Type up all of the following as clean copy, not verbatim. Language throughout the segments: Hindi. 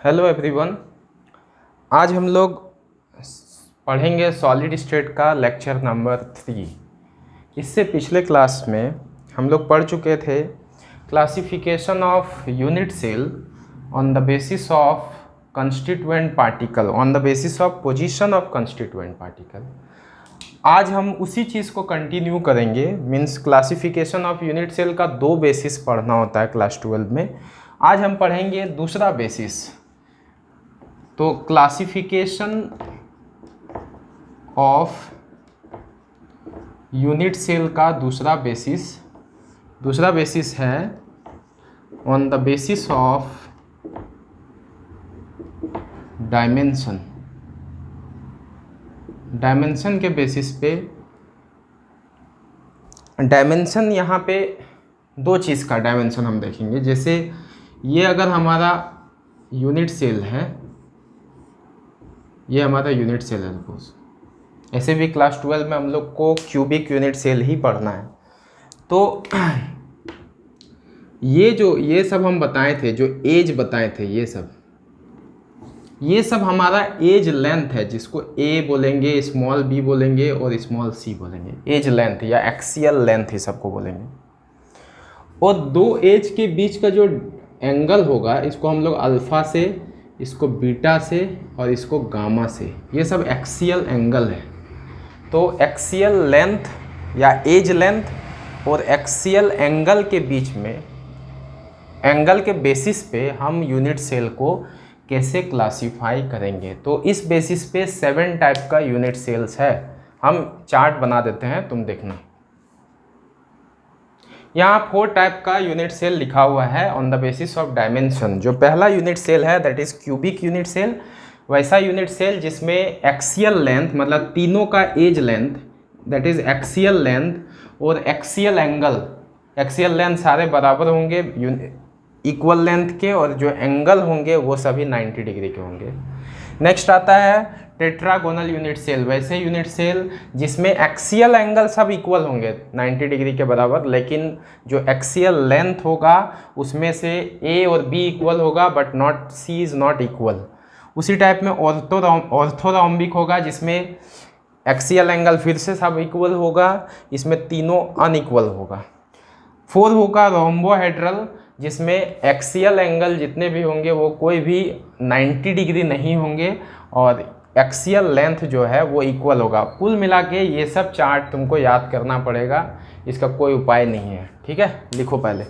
Hello everyone. आज हम लोग पढ़ेंगे सॉलिड स्टेट का लेक्चर नंबर 3। इससे पिछले क्लास में हम लोग पढ़ चुके थे classification of unit cell on the basis of constituent particle, on the basis of position of constituent particle. आज हम उसी चीज़ को कंटिन्यू करेंगे। Means classification of unit cell का 2 बेसिस पढ़ना होता है क्लास 12 में। आज हम पढ़ेंगे दूसरा बेसिस। तो क्लासिफिकेशन ऑफ यूनिट सेल का दूसरा बेसिस है on the basis of dimension. Dimension के बेसिस पे, डायमेंशन यहाँ पे 2 चीज़ का डायमेंशन हम देखेंगे। जैसे ये अगर हमारा यूनिट सेल है, ये हमारा यूनिट सेल है सपोज। ऐसे भी क्लास 12 में हम लोग को क्यूबिक यूनिट सेल ही पढ़ना है। तो ये सब हम बताए थे, जो एज बताए थे, ये सब हमारा एज लेंथ है, जिसको ए बोलेंगे, स्मॉल बी बोलेंगे और स्मॉल सी बोलेंगे। एज लेंथ या एक्सियल लेंथ ही सबको बोलेंगे। और 2 एज के बीच का जो एंगल होगा, इसको हम लोग अल्फ़ा से, इसको बीटा से और इसको गामा से, ये सब एक्सियल एंगल है। तो एक्सियल लेंथ या एज लेंथ और एक्सियल एंगल के बीच में, एंगल के बेसिस पे हम यूनिट सेल को कैसे क्लासीफाई करेंगे। तो इस बेसिस पे 7 टाइप का यूनिट सेल्स है। हम चार्ट बना देते हैं, तुम देखना। यहाँ 4 टाइप का यूनिट सेल लिखा हुआ है on the basis of dimension. जो पहला यूनिट सेल है that is cubic unit cell. वैसा यूनिट सेल जिसमें एक्सियल लेंथ, मतलब तीनों का edge length that is axial length और एक्सियल एंगल, एक्सियल लेंथ सारे बराबर होंगे इक्वल लेंथ के, और जो एंगल होंगे वो सभी 90 डिग्री के होंगे। नेक्स्ट आता है टेट्रागोनल यूनिट सेल। वैसे यूनिट सेल जिसमें एक्सियल एंगल सब इक्वल होंगे 90 डिग्री के बराबर, लेकिन जो एक्सियल लेंथ होगा उसमें से ए और बी इक्वल होगा but not C is not equal. उसी टाइप में ऑर्थोरोम्बिक होगा, जिसमें एक्सियल एंगल फिर से सब इक्वल होगा, इसमें तीनों अनइक्वल होगा। 4 होगा रोम्बोहेड्रल, जिसमें एक्सियल एंगल जितने भी होंगे वो कोई भी 90 डिग्री नहीं होंगे और एक्सियल लेंथ जो है वो इक्वल होगा। कुल मिला के ये सब चार्ट तुमको याद करना पड़ेगा, इसका कोई उपाय नहीं है। ठीक है, लिखो पहले।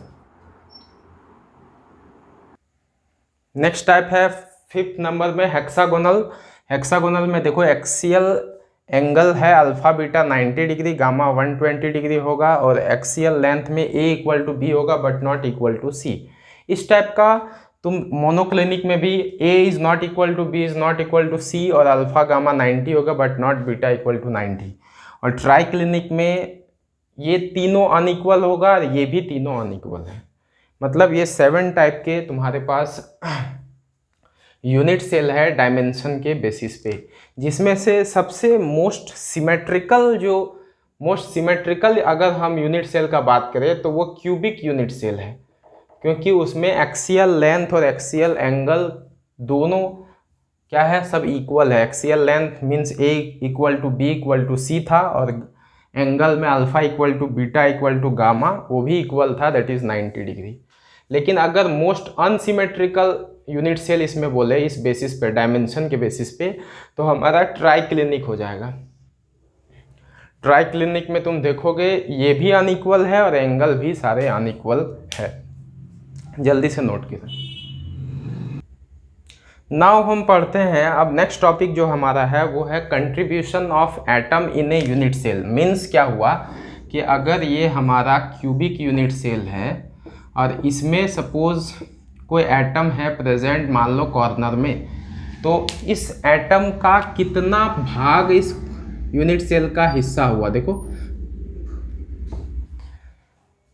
नेक्स्ट टाइप है 5th नंबर में हेक्सागोनल। हेक्सागोनल में देखो एक्सियल एंगल है alpha beta 90 degree, gamma 120 degree होगा, और एक्सियल लेंथ में ए इक्वल टू बी होगा but not equal to c. इस टाइप का तुम मोनोक्लिनिक में भी a is not equal to b is not equal to c, और अल्फ़ा गामा 90 होगा but not beta equal to 90। और ट्राइक्लिनिक में ये तीनों अनइक्वल होगा और ये भी तीनों अनइक्वल है। मतलब ये 7 टाइप के तुम्हारे पास यूनिट सेल है डायमेंशन के बेसिस पे, जिसमें से सबसे मोस्ट सिमेट्रिकल अगर हम यूनिट सेल का बात करें तो वो क्यूबिक यूनिट सेल है, क्योंकि उसमें एक्सियल लेंथ और एक्सियल एंगल दोनों क्या है, सब इक्वल है। Axial length means a equal to b equal to c था, और एंगल में alpha equal to beta equal to gamma वो भी इक्वल था, दैट इज़ 90 डिग्री। लेकिन अगर मोस्ट अनसिमेट्रिकल यूनिट सेल इसमें बोले इस बेसिस पे, डायमेंशन के बेसिस पे, तो हमारा ट्राइक्लिनिक हो जाएगा। ट्राइक्लिनिक में तुम देखोगे ये भी अनइक्वल है और एंगल भी सारे अनइक्वल है। जल्दी से नोट कीजिए। नाउ हम पढ़ते हैं अब नेक्स्ट टॉपिक जो हमारा है वो है contribution of atom in a unit cell. Means क्या हुआ कि अगर ये हमारा क्यूबिक यूनिट सेल है और इसमें सपोज कोई एटम है प्रेजेंट, मान लो कॉर्नर में, तो इस एटम का कितना भाग इस यूनिट सेल का हिस्सा हुआ। देखो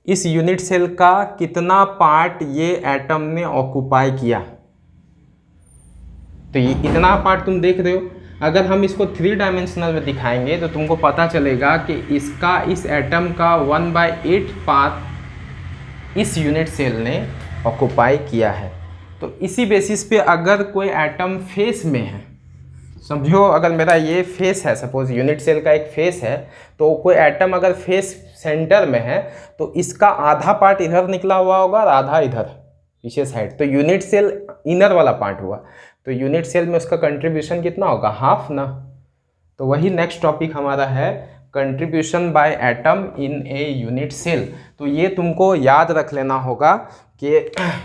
इस यूनिट सेल का कितना पार्ट ये एटम ने ऑक्यूपाई किया। तो ये इतना पार्ट तुम देख रहे हो। अगर हम इसको 3 डायमेंशनल में दिखाएंगे तो तुमको पता चलेगा कि इसका, इस एटम का 1/8 पार्ट इस यूनिट सेल ने ऑक्यूपाई किया है। तो इसी बेसिस पे अगर कोई एटम फेस में है, समझो अगर मेरा ये फेस है, सपोज यूनिट सेल का एक फेस है, तो कोई एटम अगर फेस सेंटर में है तो इसका आधा पार्ट इधर निकला हुआ होगा और आधा इधर पीछे साइड, तो यूनिट सेल इनर वाला पार्ट हुआ। तो यूनिट सेल में उसका कंट्रीब्यूशन कितना होगा, हाफ ना। तो वही नेक्स्ट टॉपिक हमारा है contribution by atom in a unit cell. तो ये तुमको याद रख लेना होगा कि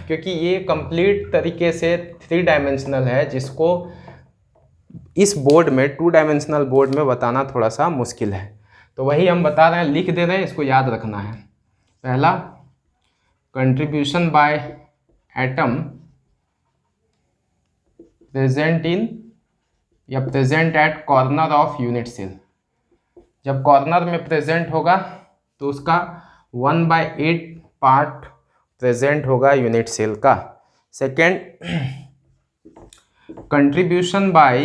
क्योंकि ये कंप्लीट तरीके से 3 डायमेंशनल है, जिसको इस बोर्ड में 2 डायमेंशनल बोर्ड में बताना थोड़ा सा मुश्किल है। तो वही हम बता रहे हैं, लिख दे रहे हैं, इसको याद रखना है। पहला contribution by atom present in या present at corner of unit cell. जब कॉर्नर में प्रेजेंट होगा तो उसका 1/8 पार्ट प्रेजेंट होगा यूनिट सेल का। Second, contribution by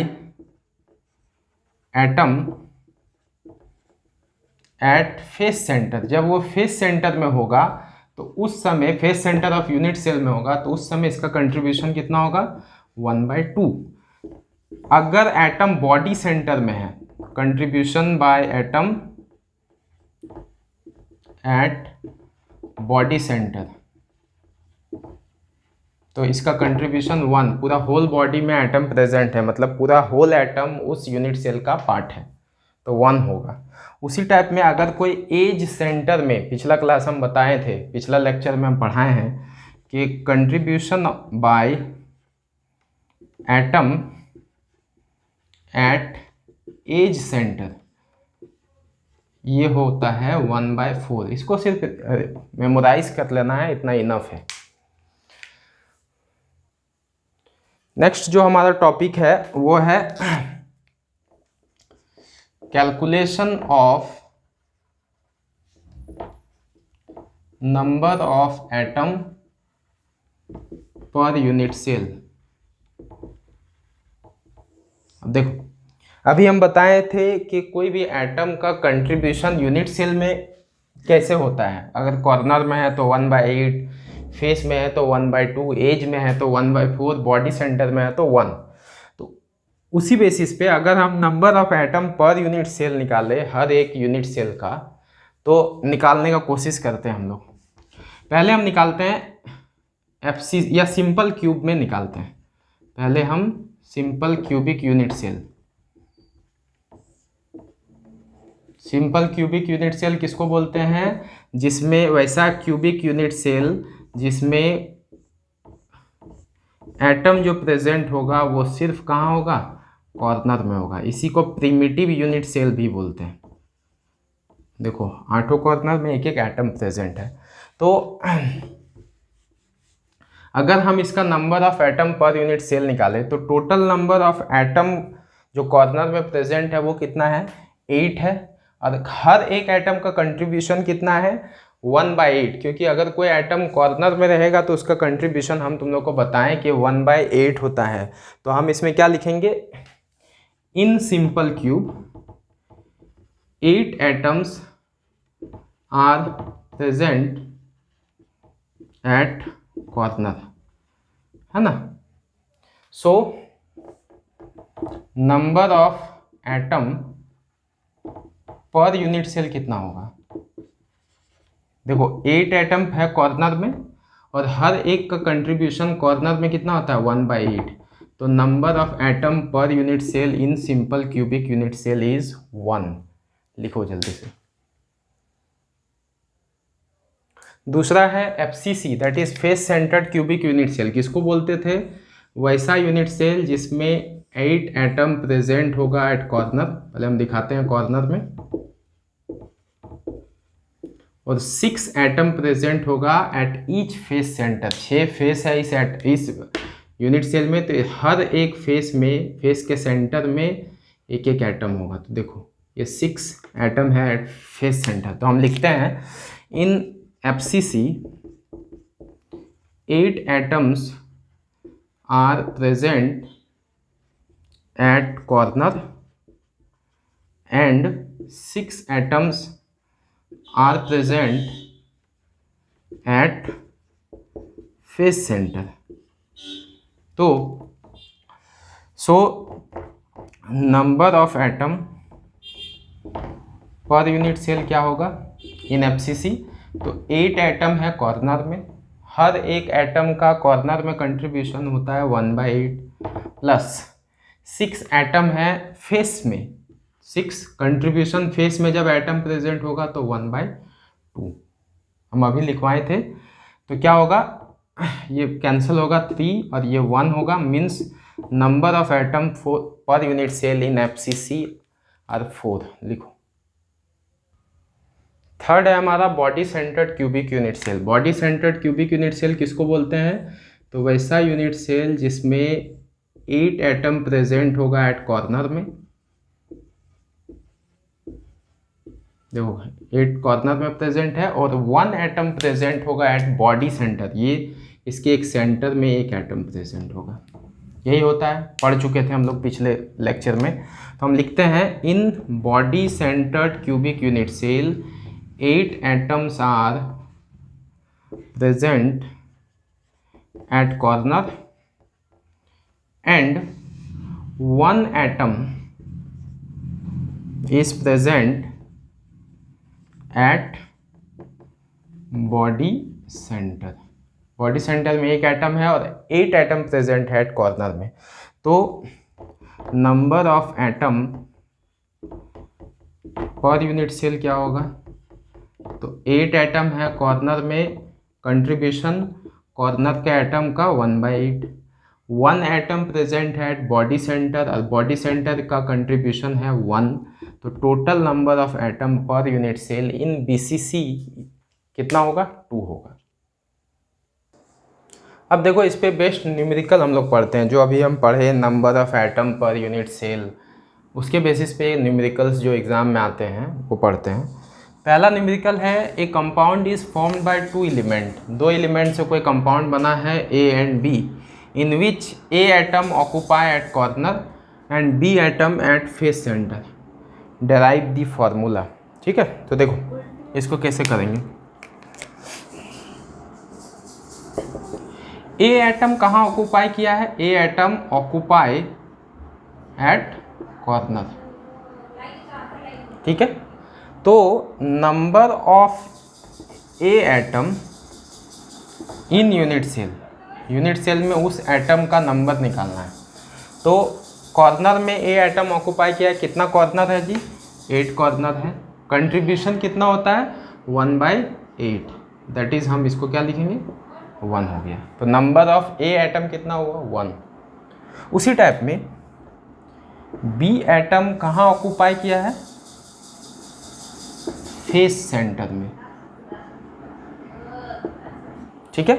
atom at face center. जब वो फेस सेंटर में होगा तो उस समय face center of unit cell में होगा तो उस समय इसका कंट्रीब्यूशन कितना होगा, 1/2। अगर एटम बॉडी सेंटर में है, contribution by atom eight body centre, तो इसका कंट्रीब्यूशन 1। पूरा होल बॉडी में एटम प्रेजेंट है, मतलब पूरा होल एटम उस यूनिट सेल का पार्ट है, तो 1 होगा। उसी टाइप में अगर कोई एज सेंटर में, पिछला क्लास हम बताए थे, पिछला लेक्चर में हम पढ़ाए हैं कि contribution by atom at edge centre ये होता है 1/4। इसको सिर्फ मेमोराइज कर लेना है, इतना इनफ है। नेक्स्ट जो हमारा टॉपिक है वो है calculation of number of atom per unit cell. अब देखो, अभी हम बताए थे कि कोई भी एटम का कंट्रीब्यूशन यूनिट सेल में कैसे होता है। अगर कॉर्नर में है तो 1/8, फेस में है तो 1/2, एज में है तो 1/4, बॉडी सेंटर में है तो 1। तो उसी बेसिस पे अगर हम number of atom per unit cell निकाले हर एक यूनिट सेल का, तो निकालने का कोशिश करते हैं हम लोग। पहले हम निकालते हैं FC या सिंपल क्यूब में निकालते हैं। पहले हम simple cubic unit cell, simple cubic unit cell किसको बोलते हैं, जिसमें वैसा क्यूबिक यूनिट सेल जिसमें एटम जो प्रेजेंट होगा वो सिर्फ कहाँ होगा, कॉर्नर में होगा। इसी को प्रिमिटिव यूनिट सेल भी बोलते हैं। देखो 8 कॉर्नर में एक एक एटम प्रेजेंट है। तो अगर हम इसका number of atom per unit cell निकालें तो टोटल नंबर ऑफ एटम जो कॉर्नर में प्रेजेंट है वो कितना है, 8 है। और हर एक एटम का कंट्रीब्यूशन कितना है, 1/8। क्योंकि अगर कोई एटम कॉर्नर में रहेगा तो उसका कंट्रीब्यूशन हम तुम लोग को बताएं कि 1/8 होता है। तो हम इसमें क्या लिखेंगे, in simple cube 8 atoms are present at corner, है ना। So number of atom per unit cell कितना होगा, देखो 8 एटम है कॉर्नर में और हर एक का कंट्रीब्यूशन कॉर्नर में कितना होता है, 1/8। तो number of atom per unit cell in simple cubic unit cell is 1। लिखो जल्दी से। दूसरा है FCC, that is face centred cubic unit cell. किसको बोलते थे, वैसा यूनिट सेल जिसमें 8 एटम प्रेजेंट होगा एट कॉर्नर। पहले हम दिखाते हैं कॉर्नर में, और 6 एटम प्रेजेंट होगा at each face centre. 6 face है इस यूनिट सेल में, तो हर एक फेस में, फेस के सेंटर में एक एक एटम होगा। तो देखो ये 6 एटम है एट फेस सेंटर। तो हम लिखते हैं in FCC 8 atoms are present at corner and 6 atoms are present at face center। तो so number of atom per unit cell क्या होगा इन एफसीसी, तो 8 एटम है कॉर्नर में, हर एक एटम का कॉर्नर में कंट्रीब्यूशन होता है 1/8 प्लस 6 एटम है फेस में, 6 कंट्रीब्यूशन फेस में जब एटम प्रेजेंट होगा तो 1/2 हम अभी लिखवाए थे। तो क्या होगा, ये कैंसिल होगा 3 और ये 1 होगा, means number of atom per unit cell in FCC are 4। लिखो। थर्ड है हमारा body centred cubic unit cell. Body centred cubic unit cell किसको बोलते हैं, तो वैसा यूनिट सेल जिसमें 8 एटम प्रेजेंट होगा एट कॉर्नर में, देखो 8 कॉर्नर में प्रेजेंट है, और 1 एटम प्रेजेंट होगा एट बॉडी सेंटर, ये इसके एक सेंटर में एक एटम प्रेजेंट होगा। यही होता है, पढ़ चुके थे हम लोग पिछले लेक्चर में। तो हम लिखते हैं in body centred cubic unit cell 8 atoms are present at corner and 1 atom is present at body center। Body centre में एक एटम है और 8 एटम प्रेजेंट है एट कॉर्नर में। तो number of atom per unit cell क्या होगा, तो 8 एटम है कॉर्नर में, कंट्रीब्यूशन कॉर्नर के एटम का 1/8, 1 एटम प्रेजेंट है एट बॉडी सेंटर और बॉडी सेंटर का कंट्रीब्यूशन है 1। तो total number of atom per unit cell in BCC कितना होगा, 2 होगा। अब देखो इस पे बेस्ट न्यूमेरिकल हम लोग पढ़ते हैं, जो अभी हम पढ़े number of atom per unit cell, उसके बेसिस पे न्यूमेरिकल्स जो एग्ज़ाम में आते हैं वो पढ़ते हैं। पहला न्यूमेरिकल है a compound is formed by 2 element, 2 element से कोई कंपाउंड बना है A and B, in which A atom occupy at corner and B atom at face centre, derive the formula. ठीक है, तो देखो इसको कैसे करेंगे। ए एटम कहाँ ऑक्यूपाई किया है, A atom occupy at corner. ठीक है, तो number of A atom in unit cell, unit cell में उस एटम का नंबर निकालना है। तो कॉर्नर में ए एटम ऑक्यूपाई किया है, कितना कॉर्नर है जी, 8 कॉर्नर है, कंट्रीब्यूशन कितना होता है 1/8, दैट इज हम इसको क्या लिखेंगे 1 हो गया। तो नंबर ऑफ ए एटम कितना हुआ 1। उसी टाइप में बी एटम कहाँ ऑक्यूपाई किया है, फेस सेंटर में। ठीक है,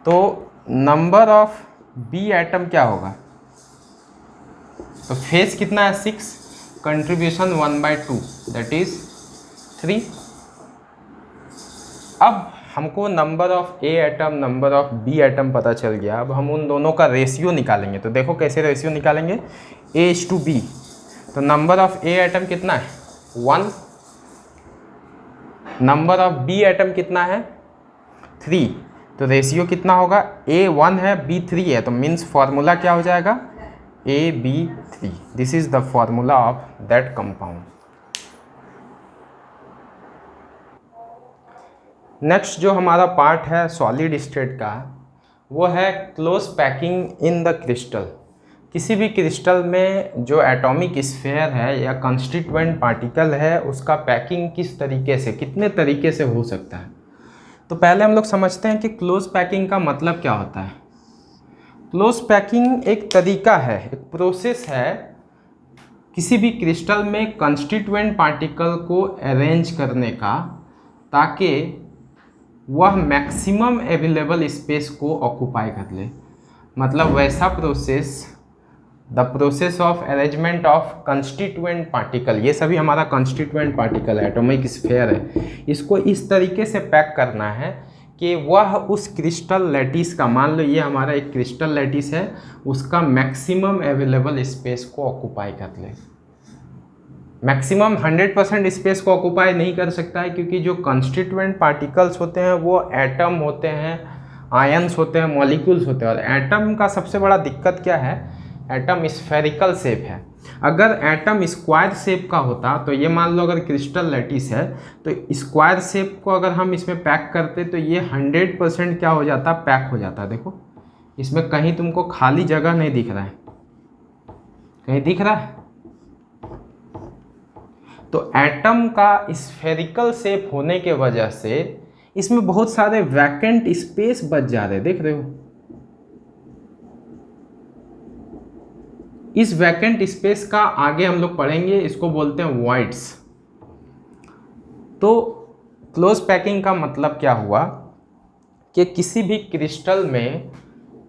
तो नंबर ऑफ बी एटम क्या होगा, तो फेस कितना है 6, कंट्रीब्यूशन 1/2 दैट इज 3। अब हमको number of A atom number of B atom पता चल गया, अब हम उन दोनों का रेशियो निकालेंगे। तो देखो कैसे रेशियो निकालेंगे, A/B। तो नंबर ऑफ ए एटम कितना है 1, नंबर ऑफ बी एटम कितना है 3, तो रेशियो कितना होगा, A 1 है B 3 है, तो मीन्स फॉर्मूला क्या हो जाएगा AB3। This is the formula of that compound. Next जो हमारा पार्ट है सॉलिड स्टेट का, वो है close packing in the crystal. किसी भी क्रिस्टल में जो एटॉमिक स्फीयर है या कंस्टिट्यूएंट पार्टिकल है, उसका पैकिंग किस तरीके से, कितने तरीके से हो सकता है। तो पहले हम लोग समझते हैं कि क्लोज पैकिंग का मतलब क्या होता है। क्लोज पैकिंग एक तरीका है, एक प्रोसेस है किसी भी क्रिस्टल में कंस्टिट्यूएंट पार्टिकल को अरेंज करने का, ताकि वह मैक्सिमम अवेलेबल स्पेस को ऑक्यूपाई कर ले। मतलब वैसा process, the process of arrangement of constituent particle, ये सभी हमारा कंस्टिट्यूएंट पार्टिकल है, एटॉमिक स्फीयर है, इसको इस तरीके से पैक करना है कि वह उस क्रिस्टल लैटिस का, मान लो ये हमारा एक क्रिस्टल लैटिस है, उसका मैक्सिमम अवेलेबल स्पेस को ऑक्यूपाई कर ले। मैक्सिमम 100% स्पेस को ऑक्यूपाई नहीं कर सकता है, क्योंकि जो कंस्टिट्यूएंट पार्टिकल्स होते हैं वो एटम होते हैं आयन्स होते हैं, मॉलिक्यूल्स होते हैं। और एटम का सबसे बड़ा दिक्कत क्या है, एटम स्फेरिकल शेप है। अगर एटम स्क्वायर शेप का होता तो ये मान लो अगर क्रिस्टल लैटिस है तो स्क्वायर शेप को अगर हम इसमें पैक करते तो ये 100% क्या हो जाता, पैक हो जाता। देखो इसमें कहीं तुमको खाली जगह नहीं दिख रहा है, कहीं दिख रहा है? तो एटम का स्फेरिकल शेप होने के वजह से इसमें बहुत सारे वैकेंट स्पेस बच जा रहे, देख रहे हो? इस वैकेंट स्पेस का आगे हम लोग पढ़ेंगे, इसको बोलते हैं वॉइड्स। तो क्लोज पैकिंग का मतलब क्या हुआ कि किसी भी क्रिस्टल में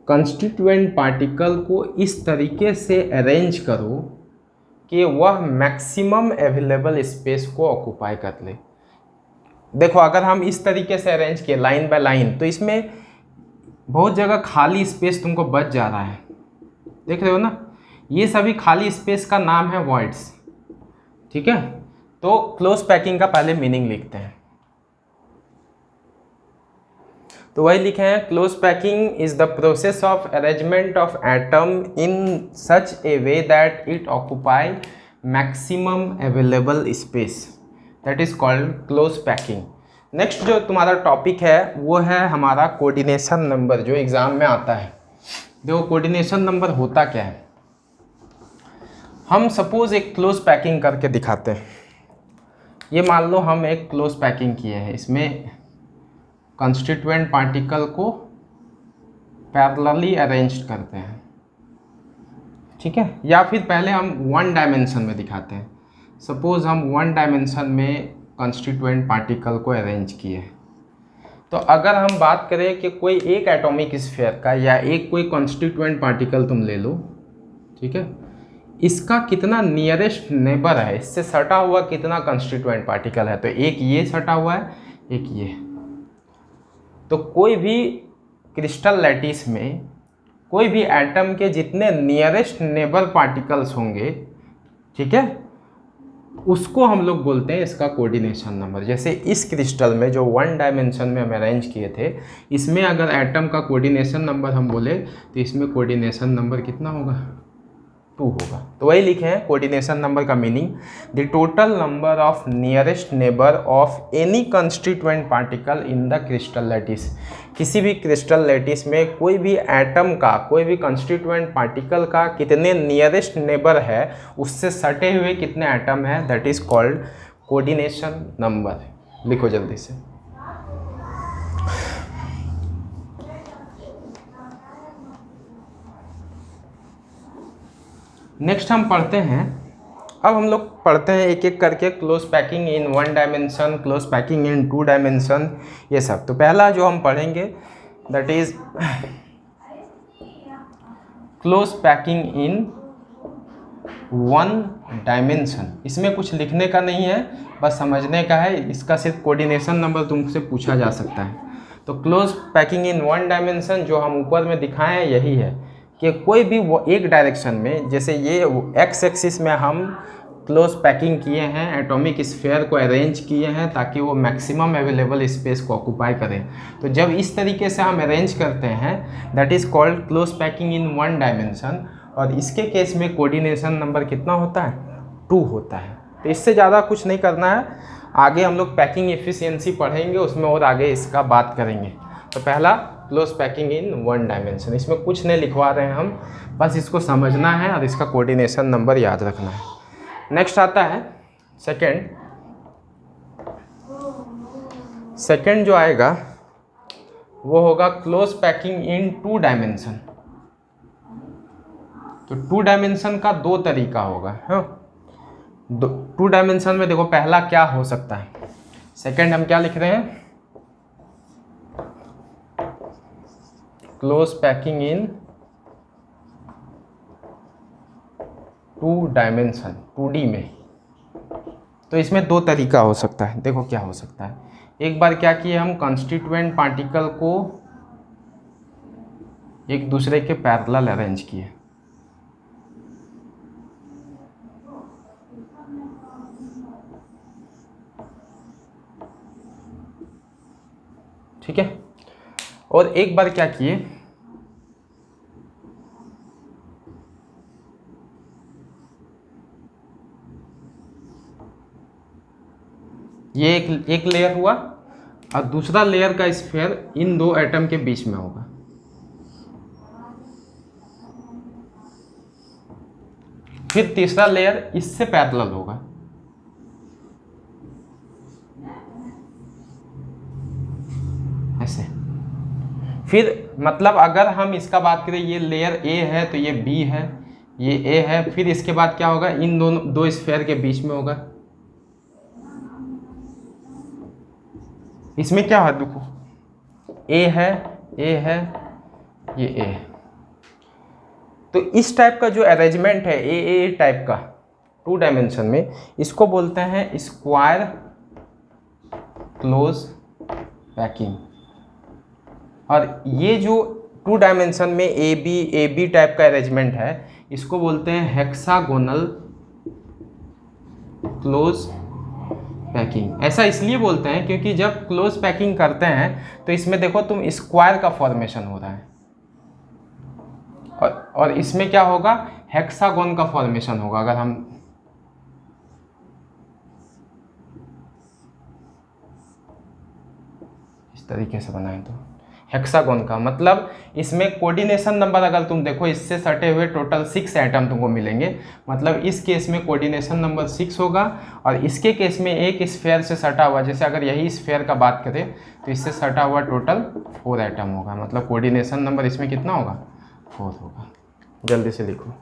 कंस्टिट्यूएंट पार्टिकल को इस तरीके से अरेंज करो कि वह मैक्सिमम अवेलेबल स्पेस को ऑक्यूपाई कर ले। देखो अगर हम इस तरीके से अरेंज किए लाइन बाय लाइन तो इसमें बहुत जगह खाली स्पेस तुमको बच जा रहा है, देख रहे हो ना? ये सभी खाली स्पेस का नाम है वॉइड्स, ठीक है? तो क्लोज पैकिंग का पहले मीनिंग लिखते हैं। तो वही लिखे हैं, close packing is the process of arrangement of atom in such A way that it occupy maximum available space, that is called close packing. Next जो तुम्हारा टॉपिक है वो है हमारा कोऑर्डिनेशन नंबर, जो एग्जाम में आता है। देखो कोऑर्डिनेशन नंबर होता क्या है, हम सपोज एक क्लोज पैकिंग करके दिखाते हैं। ये मान लो हम एक क्लोज पैकिंग किए हैं, इसमें कंस्टिट्यूएंट पार्टिकल को पैरेलली अरेंज करते हैं, ठीक है? या फिर पहले हम वन डायमेंशन में दिखाते हैं। सपोज हम वन डायमेंशन में कंस्टिट्यूएंट पार्टिकल को अरेंज किए। तो अगर हम बात करें कि कोई एक एटॉमिक स्फीयर का या एक कोई कंस्टिट्यूएंट पार्टिकल तुम ले लो, ठीक है? इसका कितना नियरेस्ट नेबर है, इससे सटा हुआ कितना कंस्टिट्यूएंट पार्टिकल है, तो एक ये सटा हुआ है, एक ये। तो कोई भी क्रिस्टल लैटिस में कोई भी एटम के जितने नियरेस्ट नेबर पार्टिकल्स होंगे, ठीक है, उसको हम लोग बोलते हैं इसका कोऑर्डिनेशन नंबर। जैसे इस क्रिस्टल में जो वन डायमेंशन में हम अरेंज किए थे, इसमें अगर एटम का कोऑर्डिनेशन नंबर हम बोले तो इसमें कोऑर्डिनेशन नंबर कितना होगा, 2 होगा। तो वही लिखे हैं कोऑर्डिनेशन नंबर का meaning, the total number of nearest neighbour of any constituent particle in the crystal lattice. किसी भी क्रिस्टल लैटिस में कोई भी एटम का, कोई भी कंस्टिट्यूएंट पार्टिकल का कितने नियरेस्ट नेबर है, उससे सटे हुए कितने एटम है, that is called coordination number. लिखो जल्दी से। नेक्स्ट हम पढ़ते हैं, अब हम लोग पढ़ते हैं एक एक करके, close packing in one dimension, close packing in 2 dimension, ये सब। तो पहला जो हम पढ़ेंगे that is close packing in 1 dimension. इसमें कुछ लिखने का नहीं है, बस समझने का है। इसका सिर्फ कोऑर्डिनेशन नंबर तुमसे पूछा जा सकता है। तो क्लोज पैकिंग इन 1 डायमेंशन जो हम ऊपर में दिखाए हैं यही है कि कोई भी वो एक डायरेक्शन में, जैसे ये एक्स एक्सिस में हम क्लोज पैकिंग किए हैं, एटॉमिक स्फीयर को अरेंज किए हैं ताकि वो मैक्सिमम अवेलेबल स्पेस को ऑक्यूपाई करें। तो जब इस तरीके से हम अरेंज करते हैं that is called close packing in 1 dimension. और इसके केस में कोऑर्डिनेशन नंबर कितना होता है, 2 होता है। तो इससे ज़्यादा कुछ नहीं करना है, आगे हम लोग पैकिंग एफिशिएंसी पढ़ेंगे, उसमें और आगे इसका बात करेंगे। तो पहला क्लोज पैकिंग इन 1 डायमेंशन, इसमें कुछ नहीं लिखवा रहे हैं हम, बस इसको समझना है और इसका कोऑर्डिनेशन नंबर याद रखना है। नेक्स्ट आता है सेकंड जो आएगा वो होगा क्लोज पैकिंग इन 2 डायमेंशन। तो 2 डायमेंशन का 2 तरीका होगा, हाँ। 2 डायमेंशन में देखो पहला क्या हो सकता है, सेकंड हम क्या लिख रहे हैं, close packing in 2 dimension, 2D में। तो इसमें 2 तरीका हो सकता है। देखो क्या हो सकता है, एक बार क्या किए हम कंस्टिट्यूएंट पार्टिकल को एक दूसरे के पैरेलल अरेंज किए, ठीक है। और एक बार क्या किए, ये एक लेयर हुआ और दूसरा लेयर का स्फीयर इन दो एटम के बीच में होगा। फिर तीसरा लेयर इससे पैरेलल होगा। ऐसे। फिर मतलब अगर हम इसका बात करें, ये लेयर ए है तो ये बी है, ये ए है, फिर इसके बाद क्या होगा, इन दोनों दो स्फीयर के बीच में होगा। इसमें क्या है देखो, ए है, ए है, ये ए है। तो इस टाइप का जो अरेंजमेंट है ए टाइप का 2 डायमेंशन में, इसको बोलते हैं स्क्वायर क्लोज पैकिंग। और ये जो 2 डायमेंशन में ए बी टाइप का अरेंजमेंट है, इसको बोलते हैं हेक्सागोनल क्लोज पैकिंग। ऐसा इसलिए बोलते हैं क्योंकि जब क्लोज पैकिंग करते हैं तो इसमें देखो तुम स्क्वायर का फॉर्मेशन हो रहा है, और इसमें क्या होगा, हेक्सागोन का फॉर्मेशन होगा। अगर हम इस तरीके से बनाएं तो हेक्सागोन का मतलब इसमें कोऑर्डिनेशन नंबर अगर तुम देखो, इससे सटे हुए टोटल 6 एटम तुमको मिलेंगे। मतलब इस केस में कोऑर्डिनेशन नंबर 6 होगा, और इसके केस में एक स्फीयर से सटा हुआ, जैसे अगर यही स्फीयर का बात करें तो इससे सटा हुआ टोटल 4 एटम होगा। मतलब कोऑर्डिनेशन नंबर इसमें कितना होगा, 4 होगा। जल्दी से लिखो।